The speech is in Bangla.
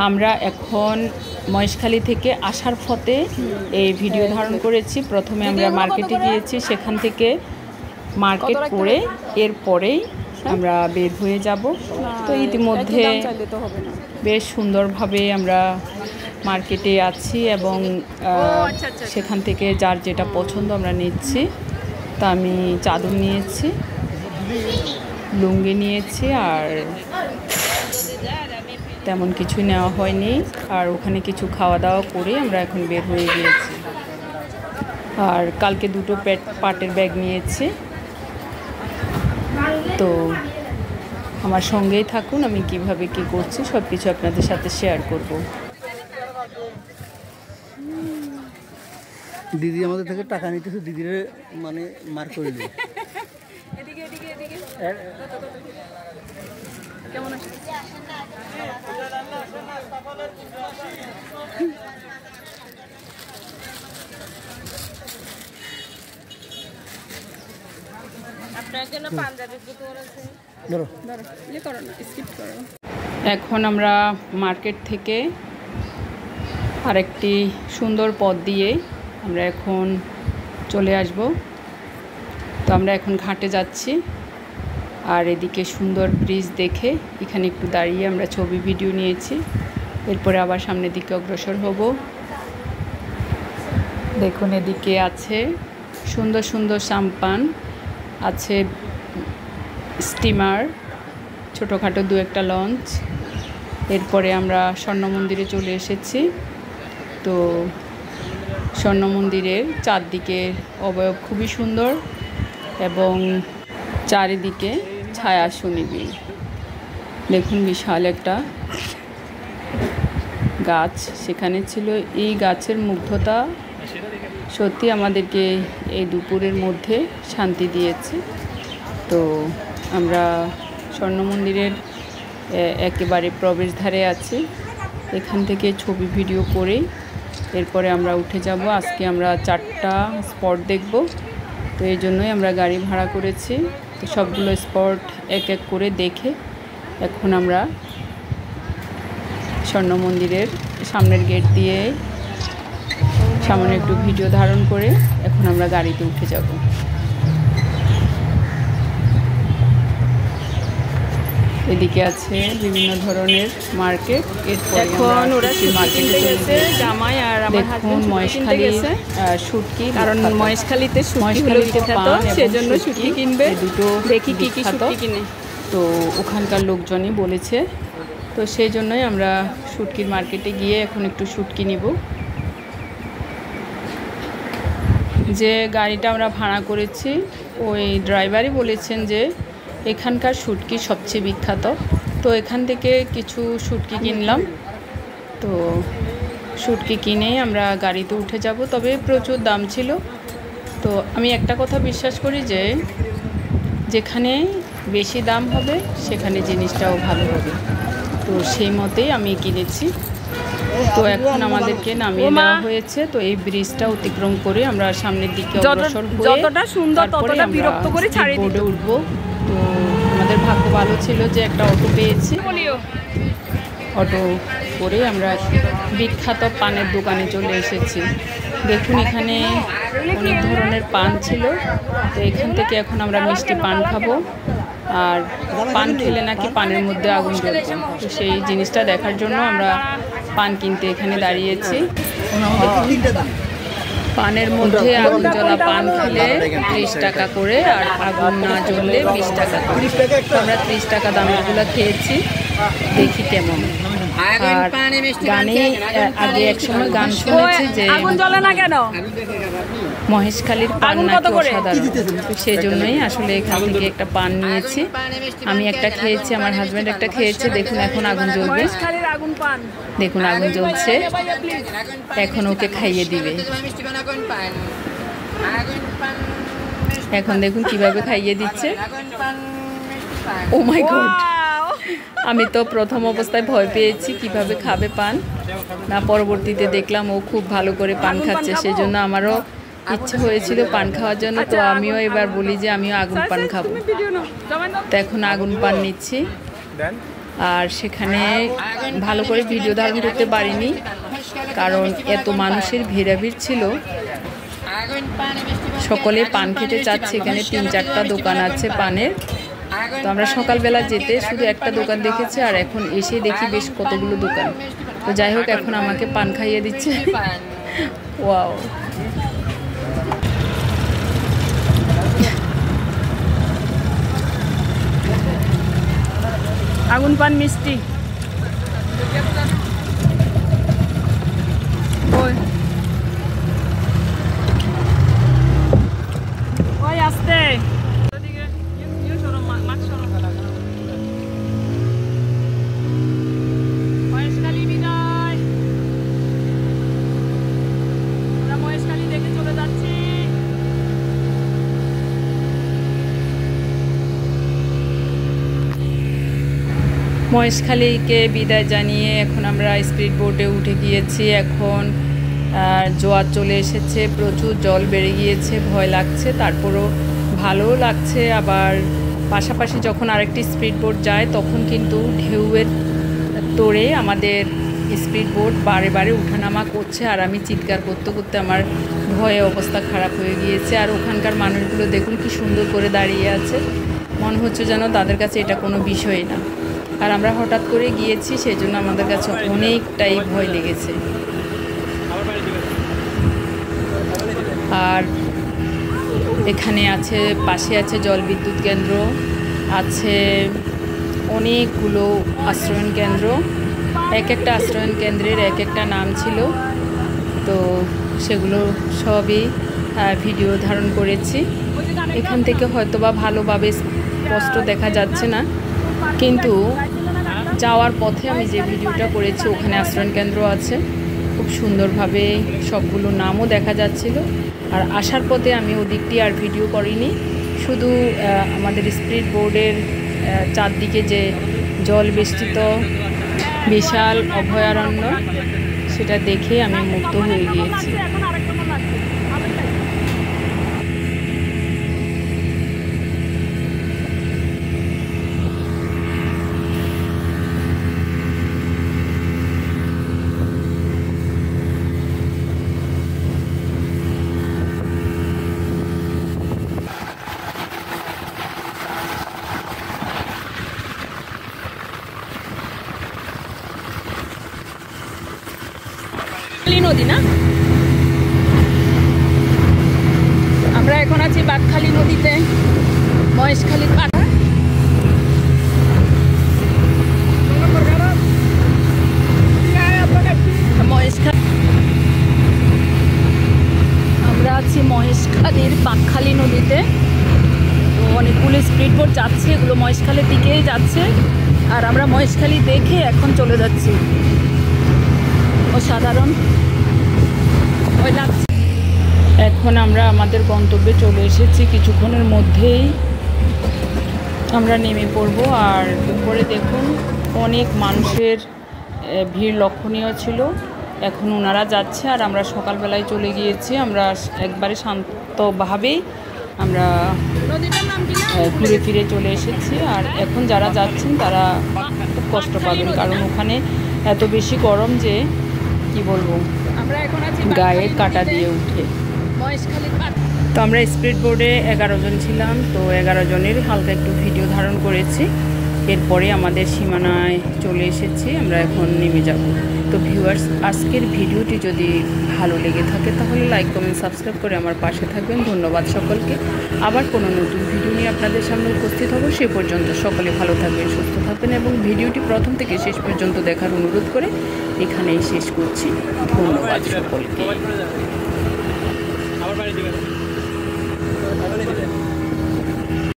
আমরা এখন মহেশখালী থেকে আসার পথে এই ভিডিও ধারণ করেছি। প্রথমে আমরা মার্কেটে গিয়েছি, সেখান থেকে মার্কেট করে এরপরেই আমরা বের হয়ে যাব। তো ইতিমধ্যে বেশ সুন্দরভাবে আমরা মার্কেটে আছি এবং সেখান থেকে যার যেটা পছন্দ আমরা নিচ্ছি। তো আমি চাদর নিয়েছি, লুঙ্গি নিয়েছি, আর তেমন কিছু নেওয়া হয়নি। আর ওখানে কিছু খাওয়া দাওয়া করে আমরা এখন বের হয়ে গিয়েছি। আর কালকে দুটো পাটের ব্যাগ নিয়েছি। তো আমার সঙ্গেই থাকুন, আমি কিভাবে কি করছি সব কিছু আপনাদের সাথে শেয়ার করব। দিদি আমাদের থেকে টাকা নিতেছে, দিদির মানে মার করে দিই। কেমন আছে? এখন আমরা মার্কেট থেকে আরেকটি সুন্দর পথ দিয়ে আমরা এখন চলে আসব। তো আমরা এখন ঘাটে যাচ্ছি, আর এদিকে সুন্দর ব্রিজ দেখে এখানে একটু দাঁড়িয়ে আমরা ছবি ভিডিও নিয়েছি। এরপরে আবার সামনের দিকে অগ্রসর হব। দেখুন এদিকে আছে সুন্দর সুন্দর সাম্পান, আছে স্টিমার, ছোটোখাটো দু একটা লঞ্চ। এরপরে আমরা স্বর্ণ মন্দিরে চলে এসেছি। তো স্বর্ণ মন্দিরের চারদিকের অবয়ব খুবই সুন্দর এবং চারিদিকে ছায়া সুনিবিড়। দেখুন বিশাল একটা গাছ সেখানে ছিল। এই গাছের মুগ্ধতা সত্যি আমাদেরকে এই দুপুরের মধ্যে শান্তি দিয়েছে। তো আমরা স্বর্ণ মন্দিরের একেবারে প্রবেশদ্বারে আছি। এখান থেকে ছবি ভিডিও করে এরপরে আমরা উঠে যাব। আজকে আমরা 4টা স্পট দেখব, তো এই জন্যই আমরা গাড়ি ভাড়া করেছি। তো সবগুলো স্পট এক এক করে দেখে এখন আমরা স্বর্ণ মন্দিরের সামনের গেট দিয়ে সামনে একটু ভিডিও ধারণ করে এখন আমরা গাড়িতে উঠে যাব। এদিকে আছে বিভিন্ন ধরনের মার্কেট। এরপর এখন ওরা মার্কেটে গেছে জামাই আর আমার হাজবেন্ড মহেশখালী গেছে শুটকি, কারণ মহেশখালীতে মহেশখালীতে বিখ্যাত, সেজন্য শুটকি কিনবে। দুটো দেখি কি কি শুটকি কিনে, তো ওখানকার লোকজনই বলেছে। তো সেই জন্যই আমরা শুটকির মার্কেটে গিয়ে এখন একটু শুটকি নিব। যে গাড়িটা আমরা ভাড়া করেছি ওই ড্রাইভারই বলেছেন যে এখানকার শুটকি সবচেয়ে বিখ্যাত। তো এখান থেকে কিছু শুটকি কিনলাম। তো শুটকি কিনেই আমরা গাড়িতে উঠে যাব। তবে প্রচুর দাম ছিল। তো আমি একটা কথা বিশ্বাস করি যে যেখানে বেশি দাম হবে সেখানে জিনিসটাও ভালো হবে। তো সেই মতেই আমি কিনেছি। তো এখন আমাদেরকে নামিয়ে দেওয়া হয়েছে। তো এই ব্রিজটা অতিক্রম করে আমরা সামনের দিকে অগ্রসর হয়ে যতটা সুন্দর ততটা বিরক্ত করে ছাড়িয়ে বোর্ডে উঠবো। তো আমাদের ভাগ্য ভালো ছিল যে একটা অটো পেয়েছি। অটো করে আমরা বিখ্যাত পানের দোকানে চলে এসেছি। দেখুন এখানে অনেক ধরনের পান ছিল। তো এখান থেকে এখন আমরা মিষ্টি পান খাবো। আর পান খেলে নাকি পানের মধ্যে আগুন জ্বলবে। তো সেই জিনিসটা দেখার জন্য আমরা পান কিনতে এখানে দাঁড়িয়েছি। পানের মধ্যে আগুন জ্বলা পান খেলে 30 টাকা করে, আর আগুন না জ্বললে 20 টাকা করে। আমরা 30 টাকা দামেরগুলো খেয়েছি, দেখি কেমন। আর গানে আগে একসময় গান শুনেছি যে আগুন জ্বলে না কেন, মহেশখালীর পান নাকি অসাধারণ। তো সেই জন্যই আসলে এখান থেকে একটা পান নিয়েছি। আমি একটা খেয়েছি, আমার হাজব্যান্ড একটা খেয়েছে। দেখুন এখন আগুন জ্বলবে, দেখুন আগুন জ্বলছে। এখন ওকে খাইয়ে দিবে। এখন দেখুন কিভাবে খাইয়ে দিচ্ছে। ও মাই গড, আমি তো প্রথম অবস্থায় ভয় পেয়েছি কিভাবে খাবে পান না। পরবর্তীতে দেখলাম ও খুব ভালো করে পান খাচ্ছে, সেজন্য আমারও ইচ্ছে হয়েছিল পান খাওয়ার জন্য। তো আমিও এবার বলি যে আমিও আগুন পান খাবো। তো এখন আগুন পান নিচ্ছি। আর সেখানে ভালো করে ভিডিও ধারণ করতে পারিনি, কারণ এত মানুষের ভিড়াভিড় ছিল। সকলে পান খেতে চাচ্ছে। এখানে 3-4টা দোকান আছে পানের। তো আমরা সকালবেলা যেতে শুধু একটা দোকান দেখেছি, আর এখন এসে দেখি বেশ কতগুলো দোকান। তো যাই হোক, এখন আমাকে পান খাইয়ে দিচ্ছে। ওয়াও, আগুন পান মিষ্টি। ওই আসতে মহেশখালী বিদায়। আমরা মহেশখালী দেখে চলে যাচ্ছি। মহেশখালীকে বিদায় জানিয়ে এখন আমরা স্পিড বোটে উঠে গিয়েছি। এখন জোয়ার চলে এসেছে, প্রচুর জল বেড়ে গিয়েছে, ভয় লাগছে, তারপরও ভালোও লাগছে। আবার পাশাপাশি যখন আরেকটি স্পিড বোট যায় তখন কিন্তু ঢেউয়ের তোড়ে আমাদের স্পিড বোট বারে বারে উঠানামা করছে, আর আমি চিৎকার করতে করতে আমার ভয়ে অবস্থা খারাপ হয়ে গিয়েছে। আর ওখানকার মানুষগুলো দেখুন কি সুন্দর করে দাঁড়িয়ে আছে, মনে হচ্ছে যেন তাদের কাছে এটা কোনো বিষয় না। আর আমরা হঠাৎ করে গিয়েছি, সেই জন্য আমাদের কাছে অনেকটাই ভয় লেগেছে। আর এখানে আছে, পাশে আছে জলবিদ্যুৎ কেন্দ্র, আছে অনেকগুলো আশ্রয়ণ কেন্দ্র। এক একটা আশ্রয়ণ কেন্দ্রের এক একটা নাম ছিল, তো সেগুলো সবই ভিডিও ধারণ করেছি। এখান থেকে হয়তোবা ভালোভাবে স্পষ্ট দেখা যাচ্ছে না, কিন্তু যাওয়ার পথে আমি যে ভিডিওটা করেছি ওখানে আশ্রয়ণ কেন্দ্র আছে, খুব সুন্দরভাবে সবগুলো নামও দেখা যাচ্ছিল। আর আসার পথে আমি ওদিকটি আর ভিডিও করিনি, শুধু আমাদের স্পিড বোর্ডের চারদিকে যে জল বেষ্টিত বিশাল অভয়ারণ্য সেটা দেখে আমি মুগ্ধ হয়ে গিয়েছি। নদী না, আমরা এখন আছি বাঁকখালী নদীতে, মহেশখালী পাড়া। আমরা আছি মহেশখালীর বাঁকখালী নদীতে। তো অনেকগুলো স্পিড বোট যাচ্ছে, এগুলো মহেশখালীর দিকেই যাচ্ছে, আর আমরা মহেশখালী দেখে এখন চলে যাচ্ছি। অসাধারণ লাগছে। এখন আমরা আমাদের গন্তব্যে চলে এসেছি, কিছুক্ষণের মধ্যেই আমরা নেমে পড়ব। আর উপরে দেখুন অনেক মানুষের ভিড় লক্ষণীয় ছিল, এখন ওনারা যাচ্ছে আর আমরা সকালবেলায় চলে গিয়েছি। আমরা একবারে শান্তভাবেই আমরা ঘুরে ফিরে চলে এসেছি। আর এখন যারা যাচ্ছেন তারা খুব কষ্ট পাবেন, কারণ ওখানে এত বেশি গরম যে কি বলবো, গায়ে কাটা দিয়ে উঠে। তো আমরা স্পিড বোর্ডে 11 জন ছিলাম, তো 11 জনের হালকা একটু ভিডিও ধারণ করেছি। এরপরে আমাদের সীমানায় চলে এসেছি, আমরা এখন নেমে যাব। তো ভিউয়ার্স, আজকের ভিডিওটি যদি ভালো লেগে থাকে তাহলে লাইক, কমেন্ট, সাবস্ক্রাইব করে আমার পাশে থাকবেন। ধন্যবাদ সকলকে। আবার কোনো নতুন ভিডিও নিয়ে আপনাদের সামনে উপস্থিত হব। সে পর্যন্ত সকলে ভালো থাকবেন, সুস্থ থাকবেন, এবং ভিডিওটি প্রথম থেকে শেষ পর্যন্ত দেখার অনুরোধ করে এখানেই শেষ করছি। ধন্যবাদ সকলকে।